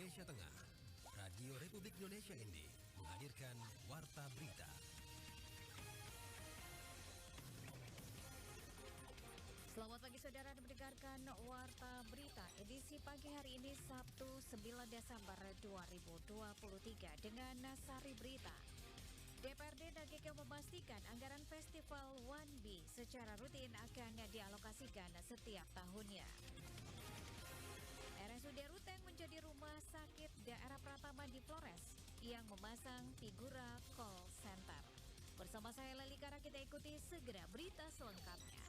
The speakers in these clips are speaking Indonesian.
Indonesia Tengah, Radio Republik Indonesia ini menghadirkan Warta Berita. Selamat pagi saudara, mendengarkan Warta Berita edisi pagi hari ini Sabtu 9 Desember 2023 dengan Nasari Berita. DPRD Nagekeo memastikan anggaran Festival 1B secara rutin akan dialokasikan setiap tahunnya. RSUD Ruteng menjadi rumah sakit daerah pertama di Flores yang memasang figura call center. Bersama saya Leli Kara, kita ikuti segera berita selengkapnya.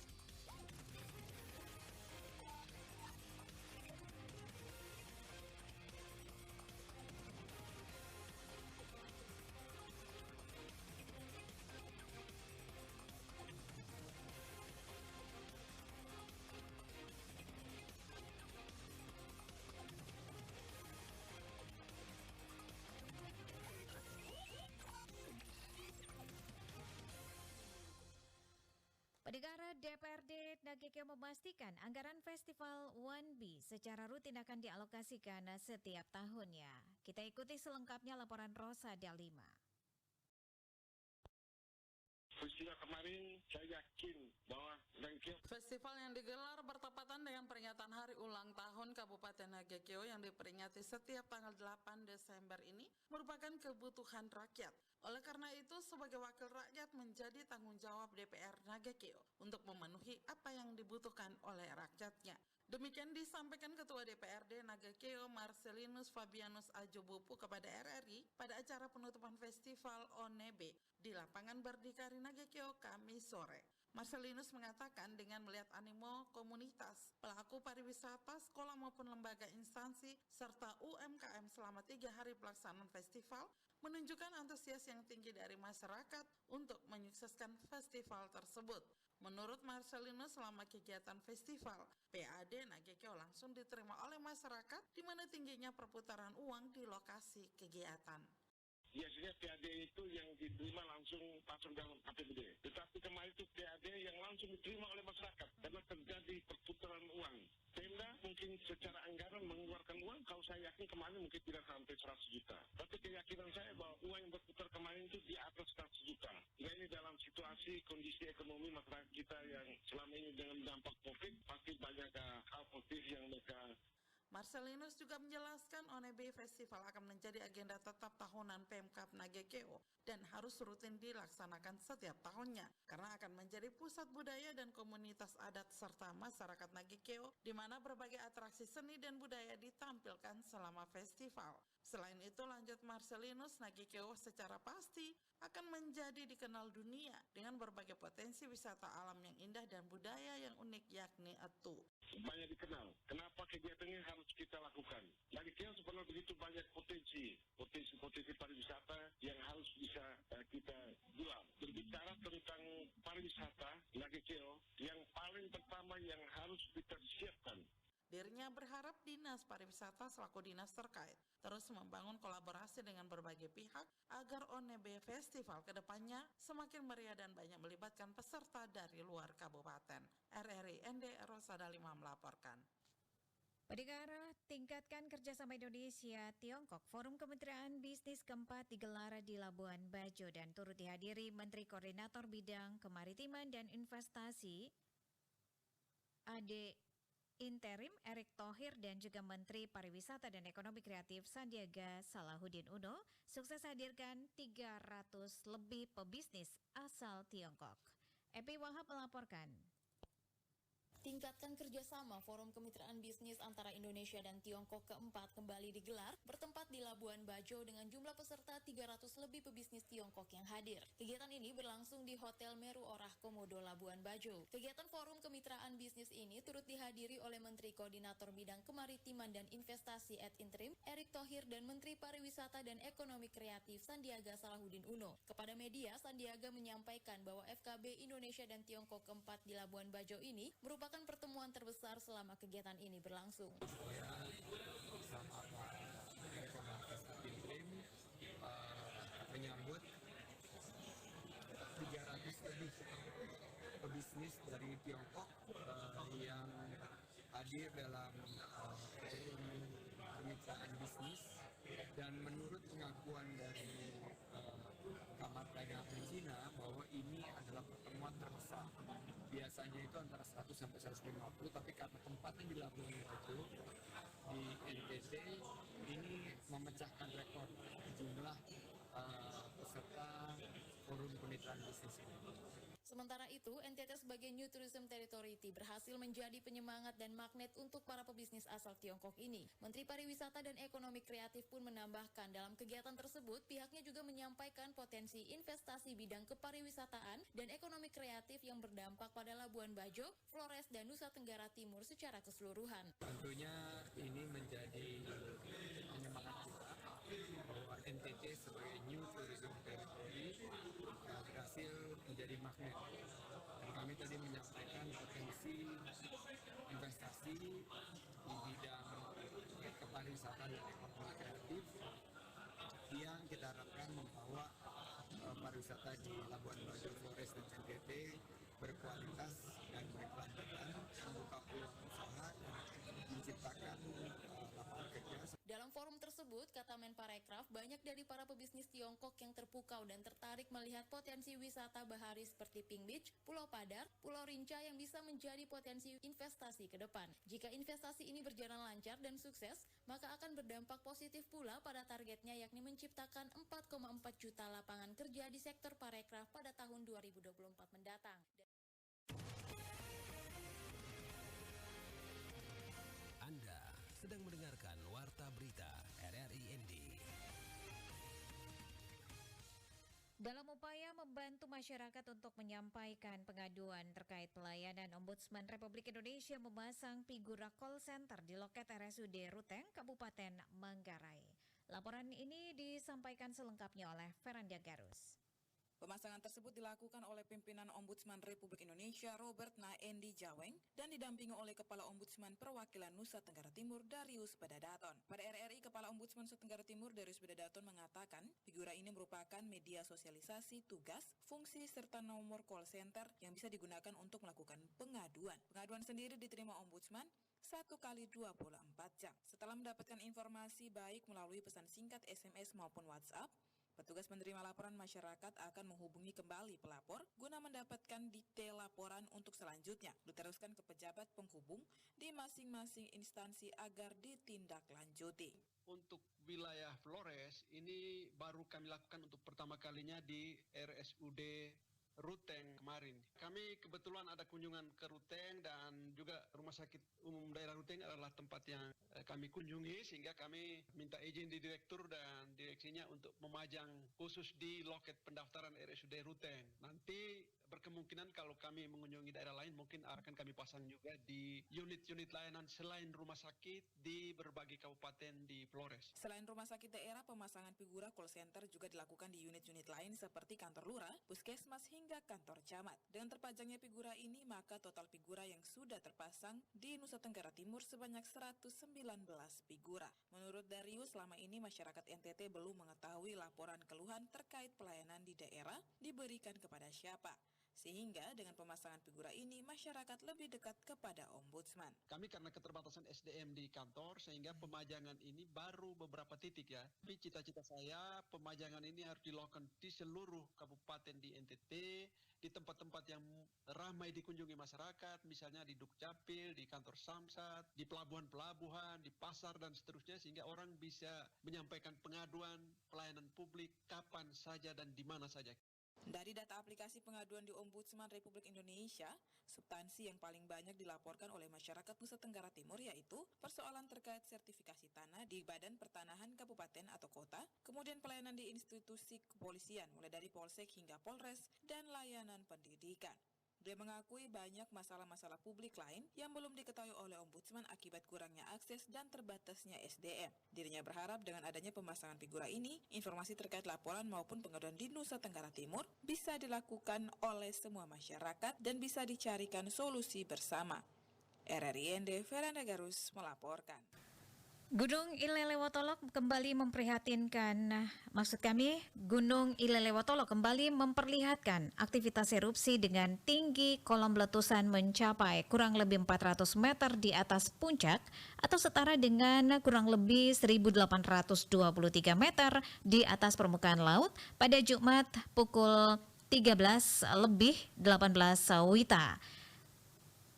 Pendengar, DPRD Nagekeo memastikan anggaran Festival 1B secara rutin akan dialokasikan setiap tahunnya. Kita ikuti selengkapnya laporan Rosa Dalima. Peristiwa kemarin saya yakin bahwa festival yang digelar bertepatan dengan peringatan hari ulang tahun Kabupaten Nagekeo yang diperingati setiap tanggal 8 Desember ini merupakan kebutuhan rakyat. Oleh karena itu, sebagai wakil rakyat menjadi tanggung jawab DPR Nagekeo untuk memenuhi apa yang dibutuhkan oleh rakyatnya. Demikian disampaikan Ketua DPRD Nagekeo Marcelinus Fabianus Ajobupu kepada RRI pada acara penutupan Festival ONEB di lapangan Berdikari Nagekeo Kamis sore. Marcelinus mengatakan dengan melihat animo komunitas, pelaku pariwisata, sekolah maupun lembaga instansi, serta UMKM selama 3 hari pelaksanaan festival, menunjukkan antusias yang tinggi dari masyarakat untuk menyukseskan festival tersebut. Menurut Marcelinus, selama kegiatan festival, PAD Nagekeo langsung diterima oleh masyarakat, di mana tingginya perputaran uang di lokasi kegiatan. Biasanya PAD itu yang diterima langsung masuk dalam APBD. Tetapi kemarin itu PAD yang langsung diterima oleh masyarakat karena terjadi perputaran uang. Pemda mungkin secara anggaran mengeluarkan uang, kalau saya yakin kemarin mungkin tidak sampai 100 juta. Tapi keyakinan saya bahwa uang yang berputar kemarin itu di atas 100 juta. Nah, ini dalam situasi kondisi ekonomi masyarakat kita yang selama ini dengan dampak COVID, pasti banyak hal positif yang mereka. Marcelinus juga menjelaskan ONEB Festival akan menjadi agenda tetap tahunan Pemkab Nagekeo dan harus rutin dilaksanakan setiap tahunnya karena akan menjadi pusat budaya dan komunitas adat serta masyarakat Nagekeo di mana berbagai atraksi seni dan budaya ditampilkan selama festival. Selain itu, lanjut Marcelinus, Nagekeo secara pasti akan menjadi dikenal dunia dengan berbagai potensi wisata alam yang indah dan budaya yang unik yakni Etu. Banyak dikenal. Kenapa kegiatan ini harus kita lakukan? Nagekeo sebenarnya begitu banyak potensi pariwisata yang harus bisa kita jual. Berbicara tentang pariwisata Nagekeo, yang paling pertama yang harus kita siapkan. Dirinya berharap Dinas Pariwisata selaku dinas terkait terus membangun kolaborasi dengan berbagai pihak agar ONEB Festival kedepannya semakin meriah dan banyak melibatkan peserta dari luar kabupaten. RRI ND Rosa Dalima melaporkan. Pendengar, tingkatkan kerjasama Indonesia-Tiongkok. Forum Kementerian Bisnis keempat digelar di Labuan Bajo dan turut dihadiri Menteri Koordinator Bidang Kemaritiman dan Investasi AD Interim Erick Thohir dan juga Menteri Pariwisata dan Ekonomi Kreatif Sandiaga Salahuddin Uno sukses hadirkan 300 lebih pebisnis asal Tiongkok. Epi Wahab melaporkan. Tingkatkan kerjasama Forum Kemitraan Bisnis antara Indonesia dan Tiongkok keempat kembali digelar bertempat di Labuan Bajo dengan jumlah peserta 300 lebih pebisnis Tiongkok yang hadir. Kegiatan ini berlangsung di Hotel Meru Orah Komodo Labuan Bajo. Kegiatan Forum Kemitraan Bisnis ini turut dihadiri oleh Menteri Koordinator Bidang Kemaritiman dan Investasi ad interim Erick Thohir dan Menteri Pariwisata dan Ekonomi Kreatif Sandiaga Salahuddin Uno. Kepada media, Sandiaga menyampaikan bahwa FKB Indonesia dan Tiongkok keempat di Labuan Bajo ini merupakan pertemuan terbesar selama kegiatan ini berlangsung. Sama menyambut 300 lebih pebisnis dari Tiongkok yang hadir dalam kemitraan bisnis Dan menurut pengakuan dari Kamar Dagang Cina bahwa ini adalah pertemuan terbesar. Biasanya itu antara 100 sampai 150, tapi karena tempatnya di Labuan Bajo di NTT ini memecahkan rekor jumlah peserta forum kemitraan bisnis ini. Sementara itu, NTT sebagai New Tourism Territory berhasil menjadi penyemangat dan magnet untuk para pebisnis asal Tiongkok ini. Menteri Pariwisata dan Ekonomi Kreatif pun menambahkan dalam kegiatan tersebut, pihaknya juga menyampaikan potensi investasi bidang kepariwisataan dan ekonomi kreatif yang berdampak pada Labuan Bajo, Flores, dan Nusa Tenggara Timur secara keseluruhan. Tentunya ini menjadi penyemangat kita bahwa NTT sebagai New Tourism Territory berhasil menjadi magnet. Dan kami tadi menyampaikan potensi investasi di bidang kepariwisataan dan ekonomi kreatif yang kita harapkan membawa pariwisata di Labuan Bajo, Flores, dan NTT berkualitas dan berkelanjutan, membuka peluang usaha dan menciptakan lapangan kerja. Dalam forum tersebut, kata Menparekraf, banyak dari para pebisnis Tiongkok yang terpukau dan tertarik melihat potensi wisata bahari seperti Pink Beach, Pulau Padar, Pulau Rinca yang bisa menjadi potensi investasi ke depan. Jika investasi ini berjalan lancar dan sukses, maka akan berdampak positif pula pada targetnya yakni menciptakan 4,4 juta lapangan kerja di sektor parekraf pada tahun 2024 mendatang. Anda sedang mendengarkan Warta Berita RRI ND. Dalam upaya membantu masyarakat untuk menyampaikan pengaduan terkait pelayanan, Ombudsman Republik Indonesia memasang figura call center di loket RSUD Ruteng, Kabupaten Manggarai. Laporan ini disampaikan selengkapnya oleh Feranda Garus. Pemasangan tersebut dilakukan oleh pimpinan Ombudsman Republik Indonesia Robert Naendi Jaweng dan didampingi oleh Kepala Ombudsman Perwakilan Nusa Tenggara Timur Darius Bedadaton. Pada RRI, Kepala Ombudsman Nusa Tenggara Timur Darius Bedadaton mengatakan figura ini merupakan media sosialisasi tugas, fungsi serta nomor call center yang bisa digunakan untuk melakukan pengaduan. Pengaduan sendiri diterima Ombudsman 1 kali 24 jam. Setelah mendapatkan informasi baik melalui pesan singkat, SMS maupun WhatsApp, petugas menerima laporan masyarakat akan menghubungi kembali pelapor guna mendapatkan detail laporan untuk selanjutnya diteruskan ke pejabat penghubung di masing-masing instansi agar ditindaklanjuti. Untuk wilayah Flores ini baru kami lakukan untuk pertama kalinya di RSUD Ruteng kemarin. Kami kebetulan ada kunjungan ke Ruteng dan juga Rumah Sakit Umum Daerah Ruteng adalah tempat yang kami kunjungi, sehingga kami minta izin di direktur dan direksinya untuk memajang khusus di loket pendaftaran RSUD Ruteng. Nanti berkemungkinan kalau kami mengunjungi daerah lain mungkin akan kami pasang juga di unit-unit layanan selain rumah sakit di berbagai kabupaten di Flores. Selain rumah sakit daerah, pemasangan figura call center juga dilakukan di unit-unit lain seperti kantor lurah, puskesmas hingga kantor camat. Dengan terpajangnya figura ini, maka total figura yang sudah terpasang di Nusa Tenggara Timur sebanyak 119 figura. Menurut Darius, selama ini masyarakat NTT belum mengetahui laporan keluhan terkait pelayanan di daerah diberikan kepada siapa. Sehingga dengan pemasangan figura ini, masyarakat lebih dekat kepada Ombudsman. Kami karena keterbatasan SDM di kantor, sehingga pemajangan ini baru beberapa titik ya. Tapi cita-cita saya, pemajangan ini harus dilakukan di seluruh kabupaten di NTT, di tempat-tempat yang ramai dikunjungi masyarakat, misalnya di Dukcapil, di kantor Samsat, di pelabuhan-pelabuhan, di pasar, dan seterusnya, sehingga orang bisa menyampaikan pengaduan pelayanan publik kapan saja dan di mana saja. Dari data aplikasi pengaduan di Ombudsman Republik Indonesia, substansi yang paling banyak dilaporkan oleh masyarakat Nusa Tenggara Timur yaitu persoalan terkait sertifikasi tanah di Badan Pertanahan Kabupaten atau Kota, kemudian pelayanan di institusi kepolisian mulai dari Polsek hingga Polres, dan layanan pendidikan. Dia mengakui banyak masalah-masalah publik lain yang belum diketahui oleh Ombudsman akibat kurangnya akses dan terbatasnya SDM. Dirinya berharap dengan adanya pemasangan figura ini, informasi terkait laporan maupun pengaduan di Nusa Tenggara Timur bisa dilakukan oleh semua masyarakat dan bisa dicarikan solusi bersama. RRI ND, Feranda Garus melaporkan. Gunung Ilelewotolok kembali memprihatinkan, Gunung Ilelewotolok kembali memperlihatkan aktivitas erupsi dengan tinggi kolom letusan mencapai kurang lebih 400 meter di atas puncak atau setara dengan kurang lebih 1.823 meter di atas permukaan laut pada Jumat pukul 13:18 WITA.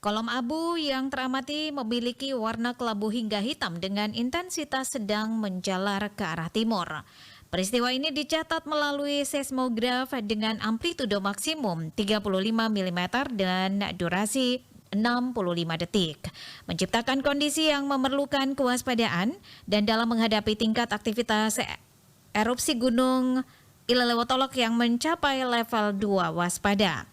Kolom abu yang teramati memiliki warna kelabu hingga hitam dengan intensitas sedang menjalar ke arah timur. Peristiwa ini dicatat melalui seismograf dengan amplitudo maksimum 35 mm dan durasi 65 detik, menciptakan kondisi yang memerlukan kewaspadaan dan dalam menghadapi tingkat aktivitas erupsi Gunung Ilelewotolok yang mencapai level 2 waspada.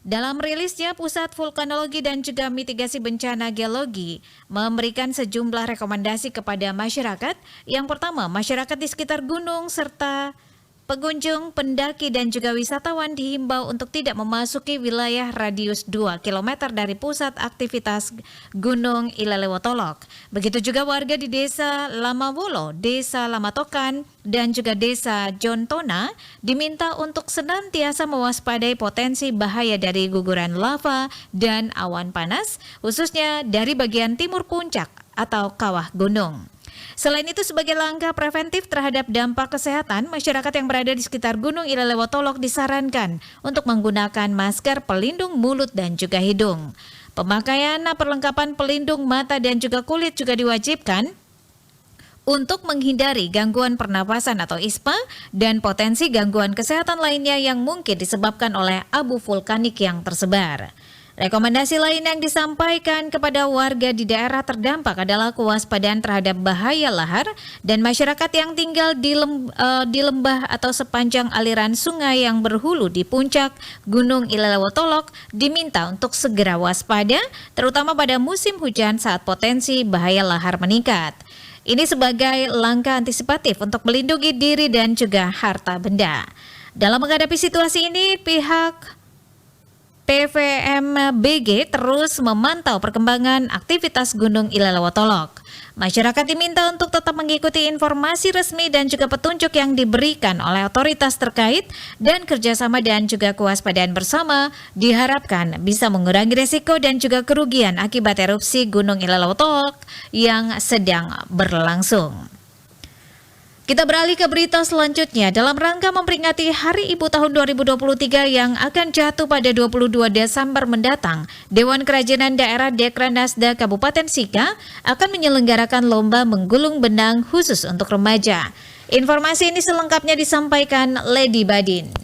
Dalam rilisnya, Pusat Vulkanologi dan juga Mitigasi Bencana Geologi memberikan sejumlah rekomendasi kepada masyarakat. Yang pertama, masyarakat di sekitar gunung serta pengunjung, pendaki dan juga wisatawan dihimbau untuk tidak memasuki wilayah radius 2 km dari pusat aktivitas Gunung Ilelewotolok. Begitu juga warga di Desa Lamawolo, Desa Lamatokan, dan juga Desa Jontona diminta untuk senantiasa mewaspadai potensi bahaya dari guguran lava dan awan panas, khususnya dari bagian timur puncak atau kawah gunung. Selain itu, sebagai langkah preventif terhadap dampak kesehatan, masyarakat yang berada di sekitar Gunung Ilelewotolok disarankan untuk menggunakan masker pelindung mulut dan juga hidung. Pemakaian perlengkapan pelindung mata dan juga kulit juga diwajibkan untuk menghindari gangguan pernapasan atau ISPA dan potensi gangguan kesehatan lainnya yang mungkin disebabkan oleh abu vulkanik yang tersebar. Rekomendasi lain yang disampaikan kepada warga di daerah terdampak adalah kewaspadaan terhadap bahaya lahar dan masyarakat yang tinggal di lembah atau sepanjang aliran sungai yang berhulu di puncak Gunung Ilelewotolok diminta untuk segera waspada, terutama pada musim hujan saat potensi bahaya lahar meningkat. Ini sebagai langkah antisipatif untuk melindungi diri dan juga harta benda. Dalam menghadapi situasi ini, pihak PVMBG terus memantau perkembangan aktivitas Gunung Ilelewotolok. Masyarakat diminta untuk tetap mengikuti informasi resmi dan juga petunjuk yang diberikan oleh otoritas terkait dan kerjasama dan juga kewaspadaan bersama diharapkan bisa mengurangi risiko dan juga kerugian akibat erupsi Gunung Ilelewotolok yang sedang berlangsung. Kita beralih ke berita selanjutnya. Dalam rangka memperingati Hari Ibu tahun 2023 yang akan jatuh pada 22 Desember mendatang, Dewan Kerajinan Daerah Dekranasda Kabupaten Sika akan menyelenggarakan lomba menggulung benang khusus untuk remaja. Informasi ini selengkapnya disampaikan Lady Badin.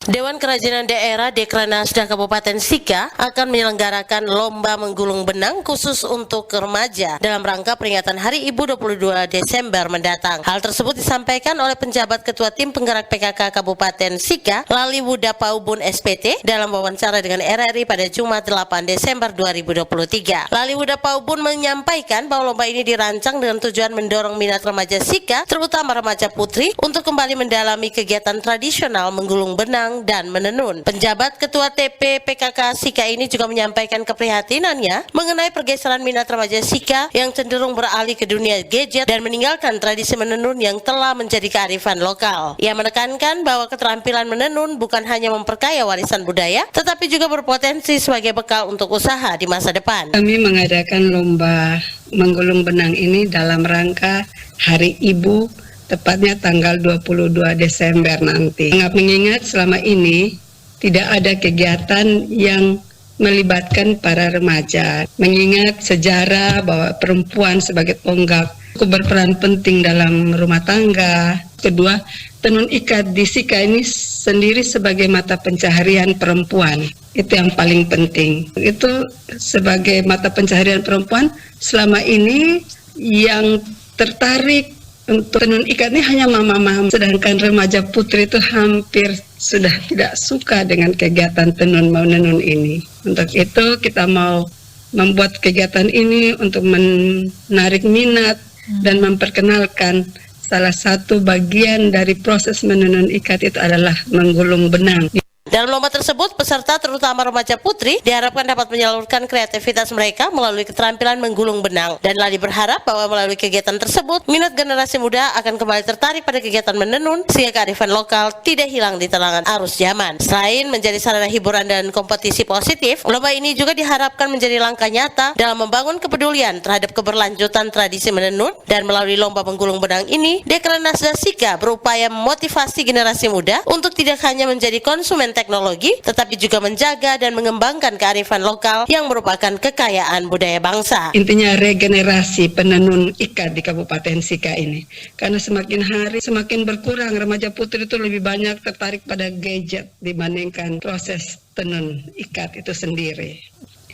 Dewan Kerajinan Daerah Dekranasda Kabupaten Sika akan menyelenggarakan lomba menggulung benang khusus untuk remaja dalam rangka peringatan Hari Ibu 22 Desember mendatang. Hal tersebut disampaikan oleh penjabat Ketua Tim Penggerak PKK Kabupaten Sika, Laliwuda Paubun SPT, dalam wawancara dengan RRI pada Jumat 8 Desember 2023. Laliwuda Paubun menyampaikan bahwa lomba ini dirancang dengan tujuan mendorong minat remaja Sika, terutama remaja putri, untuk kembali mendalami kegiatan tradisional menggulung benang dan menenun. Penjabat Ketua TP PKK Sika ini juga menyampaikan keprihatinannya mengenai pergeseran minat remaja Sika yang cenderung beralih ke dunia gadget dan meninggalkan tradisi menenun yang telah menjadi kearifan lokal. Ia menekankan bahwa keterampilan menenun bukan hanya memperkaya warisan budaya, tetapi juga berpotensi sebagai bekal untuk usaha di masa depan. Kami mengadakan lomba menggulung benang ini dalam rangka Hari Ibu, tepatnya tanggal 22 Desember nanti. Mengingat selama ini tidak ada kegiatan yang melibatkan para remaja. Mengingat sejarah bahwa perempuan sebagai tonggak cukup berperan penting dalam rumah tangga. Kedua, tenun ikat di Sika ini sendiri sebagai mata pencaharian perempuan. Itu yang paling penting. Itu sebagai mata pencaharian perempuan, selama ini yang tertarik untuk tenun ikat ini hanya mama-mama, sedangkan remaja putri itu hampir sudah tidak suka dengan kegiatan tenun menenun ini. Untuk itu kita mau membuat kegiatan ini untuk menarik minat dan memperkenalkan salah satu bagian dari proses menenun ikat itu adalah menggulung benang. Dalam lomba tersebut, peserta terutama remaja putri diharapkan dapat menyalurkan kreativitas mereka melalui keterampilan menggulung benang. Dan Lali berharap bahwa melalui kegiatan tersebut, minat generasi muda akan kembali tertarik pada kegiatan menenun sehingga kearifan lokal tidak hilang di tengah arus zaman. Selain menjadi sarana hiburan dan kompetisi positif, lomba ini juga diharapkan menjadi langkah nyata dalam membangun kepedulian terhadap keberlanjutan tradisi menenun. Dan melalui lomba menggulung benang ini, Dekranasda Sika berupaya memotivasi generasi muda untuk tidak hanya menjadi konsumen teknologi, tetapi juga menjaga dan mengembangkan kearifan lokal yang merupakan kekayaan budaya bangsa. Intinya regenerasi penenun ikat di Kabupaten Sika ini. Karena semakin hari semakin berkurang remaja putri itu lebih banyak tertarik pada gadget dibandingkan proses tenun ikat itu sendiri.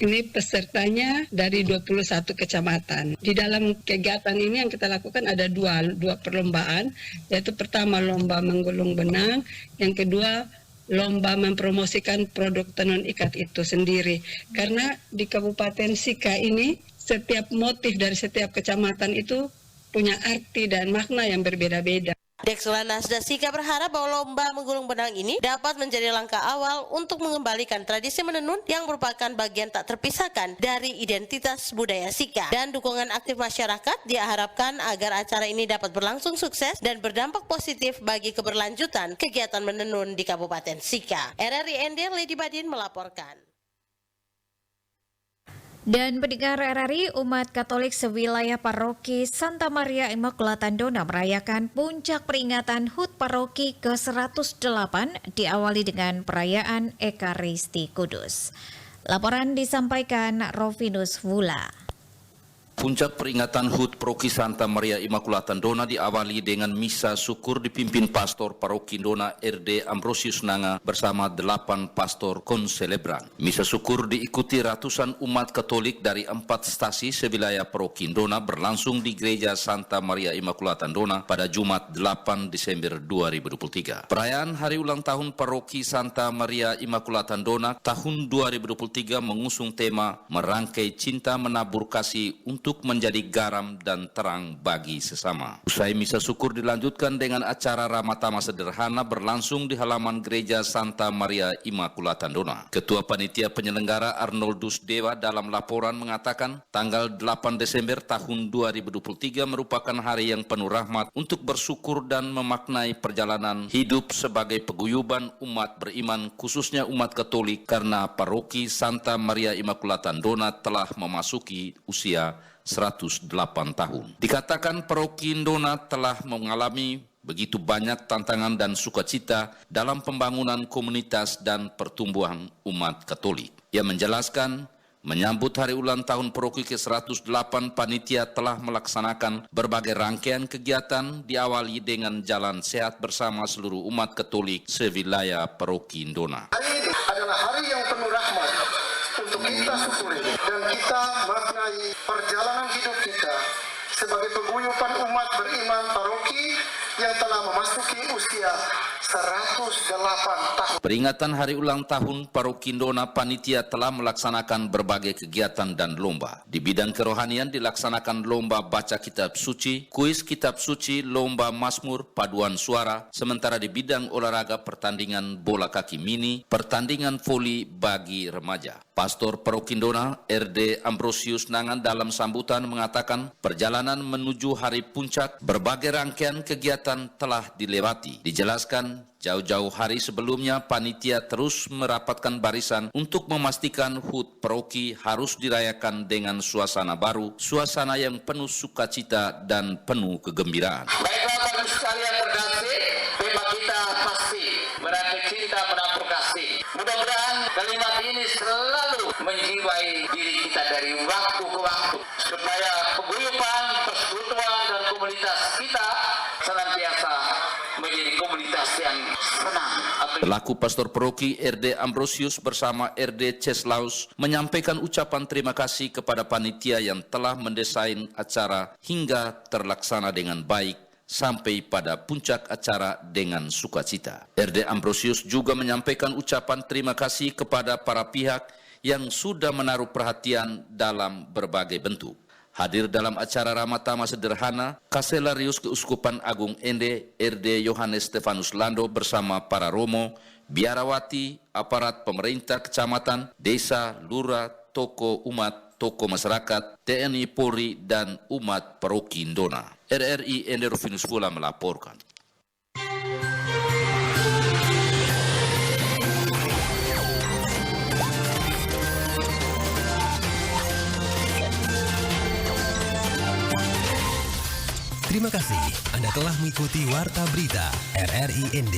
Ini pesertanya dari 21 kecamatan. Di dalam kegiatan ini yang kita lakukan ada dua perlombaan, yaitu pertama lomba menggulung benang, yang kedua lomba mempromosikan produk tenun ikat itu sendiri. Karena di Kabupaten Sika ini setiap motif dari setiap kecamatan itu punya arti dan makna yang berbeda-beda. Dekranasda Sika berharap bahwa lomba menggulung benang ini dapat menjadi langkah awal untuk mengembalikan tradisi menenun yang merupakan bagian tak terpisahkan dari identitas budaya Sika. Dan dukungan aktif masyarakat diharapkan agar acara ini dapat berlangsung sukses dan berdampak positif bagi keberlanjutan kegiatan menenun di Kabupaten Sika. RRI ND Lady Badin melaporkan. Dan pendengar RRI, umat Katolik sewilayah Paroki Santa Maria Immaculata Dona merayakan puncak peringatan HUT Paroki ke-108 diawali dengan perayaan Ekaristi Kudus. Laporan disampaikan Rovinus Vula. Puncak peringatan HUT Paroki Santa Maria Immaculata Dona diawali dengan misa syukur dipimpin Pastor Paroki Dona RD Ambrosius Nanga bersama 8 pastor konselebran. Misa syukur diikuti ratusan umat Katolik dari 4 stasi sewilayah Paroki Dona berlangsung di Gereja Santa Maria Immaculata Dona pada Jumat 8 Desember 2023. Perayaan hari ulang tahun Paroki Santa Maria Immaculata Dona tahun 2023 mengusung tema merangkai cinta menabur kasih untuk menjadi garam dan terang bagi sesama. Usai misa syukur dilanjutkan dengan acara ramatama sederhana berlangsung di halaman Gereja Santa Maria Immaculata Dona. Ketua Panitia Penyelenggara Arnoldus Dewa dalam laporan mengatakan tanggal 8 Desember tahun 2023 merupakan hari yang penuh rahmat untuk bersyukur dan memaknai perjalanan hidup sebagai paguyuban umat beriman khususnya umat Katolik karena Paroki Santa Maria Immaculata Dona telah memasuki usia 108 tahun. Dikatakan Paroki Dona telah mengalami begitu banyak tantangan dan sukacita dalam pembangunan komunitas dan pertumbuhan umat Katolik. Ia menjelaskan, menyambut hari ulang tahun Paroki ke-108, panitia telah melaksanakan berbagai rangkaian kegiatan diawali dengan jalan sehat bersama seluruh umat Katolik sewilayah Paroki Dona. Hari ini adalah hari yang penuh rahmat untuk kita syukuri dan kita maknai perjalanan hidup kita sebagai paguyuban umat beriman paroki yang telah memasuki usia 108 tahun. Peringatan hari ulang tahun Paroki Dona, panitia telah melaksanakan berbagai kegiatan dan lomba. Di bidang kerohanian dilaksanakan lomba baca kitab suci, kuis kitab suci, lomba mazmur, paduan suara, sementara di bidang olahraga pertandingan bola kaki mini, pertandingan voli bagi remaja. Pastor Paroki Dona RD Ambrosius Nangan dalam sambutan mengatakan perjalanan menuju hari puncak berbagai rangkaian kegiatan telah dilewati. Dijelaskan jauh-jauh hari sebelumnya panitia terus merapatkan barisan untuk memastikan HUT Paroki harus dirayakan dengan suasana baru, suasana yang penuh sukacita dan penuh kegembiraan. Baiklah Bapak sekalian berdasih, tema kita pasti merangkai cinta menabur kasih. Mudah-mudahan kalimat ini selalu menjiwai diri kita dari waktu ke waktu supaya paguyuban, persekutuan dan komunitas kita senantiasa menjadi komunitas yang senang. Selaku Pastor Paroki RD Ambrosius bersama RD Ceslaus menyampaikan ucapan terima kasih kepada panitia yang telah mendesain acara hingga terlaksana dengan baik sampai pada puncak acara dengan sukacita. RD Ambrosius juga menyampaikan ucapan terima kasih kepada para pihak yang sudah menaruh perhatian dalam berbagai bentuk. Hadir dalam acara Ramatama Sederhana, Kanselarius Keuskupan Agung Ende, RD Yohanes Stefanus Lando bersama para romo, biarawati, aparat pemerintah kecamatan, desa, lurah, toko umat, toko masyarakat, TNI Polri, dan umat paroki Ndona. RRI Ende Rufinus Fula melaporkan. Terima kasih Anda telah mengikuti Warta Berita RRI ND.